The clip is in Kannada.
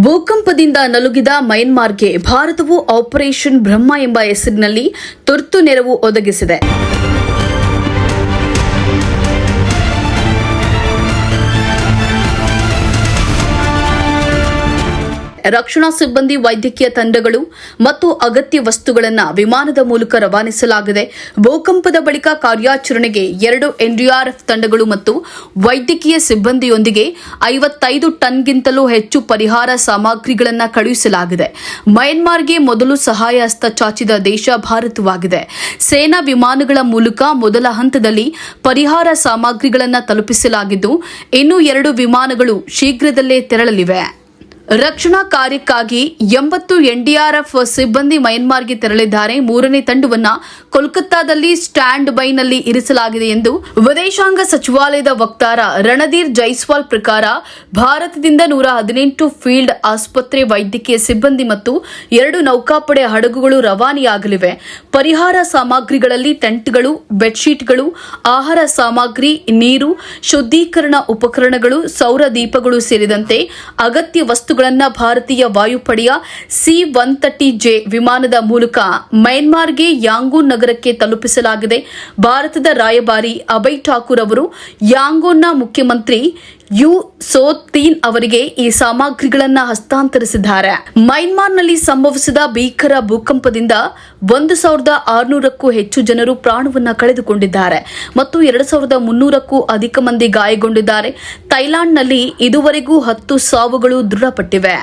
ಭೂಕಂಪದಿಂದ ನಲುಗಿದ ಮಯನ್ಮಾರ್ಗೆ ಭಾರತವು ಆಪರೇಷನ್ ಬ್ರಹ್ಮ ಎಂಬ ಹೆಸರಿನಲ್ಲಿ ತುರ್ತು ನೆರವು ಒದಗಿಸಿದೆ. ರಕ್ಷಣಾ ಸಿಬ್ಬಂದಿ, ವೈದ್ಯಕೀಯ ತಂಡಗಳು ಮತ್ತು ಅಗತ್ಯ ವಸ್ತುಗಳನ್ನು ವಿಮಾನದ ಮೂಲಕ ರವಾನಿಸಲಾಗಿದೆ. ಭೂಕಂಪದ ಬಳಿಕ ಕಾರ್ಯಾಚರಣೆಗೆ 2 ಎನ್ಡಿಆರ್ಎಫ್ ತಂಡಗಳು ಮತ್ತು ವೈದ್ಯಕೀಯ ಸಿಬ್ಬಂದಿಯೊಂದಿಗೆ 55 ಟನ್ಗಿಂತಲೂ ಹೆಚ್ಚು ಪರಿಹಾರ ಸಾಮಗ್ರಿಗಳನ್ನು ಕಳುಹಿಸಲಾಗಿದೆ. ಮಯನ್ಮಾರ್ಗೆ ಮೊದಲು ಸಹಾಯ ಹಸ್ತ ಚಾಚಿದ ದೇಶ ಭಾರತವಾಗಿದೆ. ಸೇನಾ ವಿಮಾನಗಳ ಮೂಲಕ ಮೊದಲ ಹಂತದಲ್ಲಿ ಪರಿಹಾರ ಸಾಮಗ್ರಿಗಳನ್ನು ತಲುಪಿಸಲಾಗಿದ್ದು, ಇನ್ನೂ 2 ವಿಮಾನಗಳು ಶೀಘ್ರದಲ್ಲೇ ತೆರಳಲಿವೆ. ರಕ್ಷಣಾ ಕಾರ್ಯಕ್ಕಾಗಿ 80 ಎನ್ಡಿಆರ್ಎಫ್ ಸಿಬ್ಬಂದಿ ಮಯನ್ಮಾರ್ಗೆ ತೆರಳಿದ್ದಾರೆ. 3ನೇ ತಂಡವನ್ನು ಕೋಲ್ಕತ್ತಾದಲ್ಲಿ ಸ್ಟ್ಯಾಂಡ್ ಬೈನಲ್ಲಿ ಇರಿಸಲಾಗಿದೆ ಎಂದು ವಿದೇಶಾಂಗ ಸಚಿವಾಲಯದ ವಕ್ತಾರ ರಣಧೀರ್ ಜೈಸ್ವಾಲ್ ಪ್ರಕಾರ, ಭಾರತದಿಂದ 118 ಫೀಲ್ಡ್ ಆಸ್ಪತ್ರೆ ವೈದ್ಯಕೀಯ ಸಿಬ್ಬಂದಿ ಮತ್ತು 2 ನೌಕಾಪಡೆ ಹಡಗುಗಳು ರವಾನೆಯಾಗಲಿವೆ. ಪರಿಹಾರ ಸಾಮಗ್ರಿಗಳಲ್ಲಿ ಟೆಂಟ್ಗಳು, ಬೆಡ್ಶೀಟ್ಗಳು, ಆಹಾರ ಸಾಮಗ್ರಿ, ನೀರು, ಶುದ್ಧೀಕರಣ ಉಪಕರಣಗಳು, ಸೌರ ದೀಪಗಳು ಸೇರಿದಂತೆ ಅಗತ್ಯ ವಸ್ತುಗಳನ್ನು ಭಾರತೀಯ ವಾಯುಪಡೆಯ C-130J ವಿಮಾನದ ಮೂಲಕ ಮಯನ್ಮಾರ್ಗೆ ಯಾಂಗೂನ್ ನಗರಕ್ಕೆ ತಲುಪಿಸಲಾಗಿದೆ. ಭಾರತದ ರಾಯಭಾರಿ ಅಭಯ್ ಠಾಕೂರ್ ಅವರು ಯಾಂಗೂನ್ನ ಮುಖ್ಯಮಂತ್ರಿ ಯು ಸೋತೀನ್ ಅವರಿಗೆ ಈ ಸಾಮಗ್ರಿಗಳನ್ನು ಹಸ್ತಾಂತರಿಸಿದ್ದಾರೆ. ಮಯನ್ಮಾರ್ನಲ್ಲಿ ಸಂಭವಿಸಿದ ಭೀಕರ ಭೂಕಂಪದಿಂದ 1600ಕ್ಕೂ ಹೆಚ್ಚು ಜನರು ಪ್ರಾಣವನ್ನು ಕಳೆದುಕೊಂಡಿದ್ದಾರೆ ಮತ್ತು 2300ಕ್ಕೂ ಅಧಿಕ ಮಂದಿ ಗಾಯಗೊಂಡಿದ್ದಾರೆ. ಥೈಲ್ಯಾಂಡ್ನಲ್ಲಿ ಇದುವರೆಗೂ 10 ಸಾವುಗಳು ದೃಢಪಟ್ಟಿವೆ.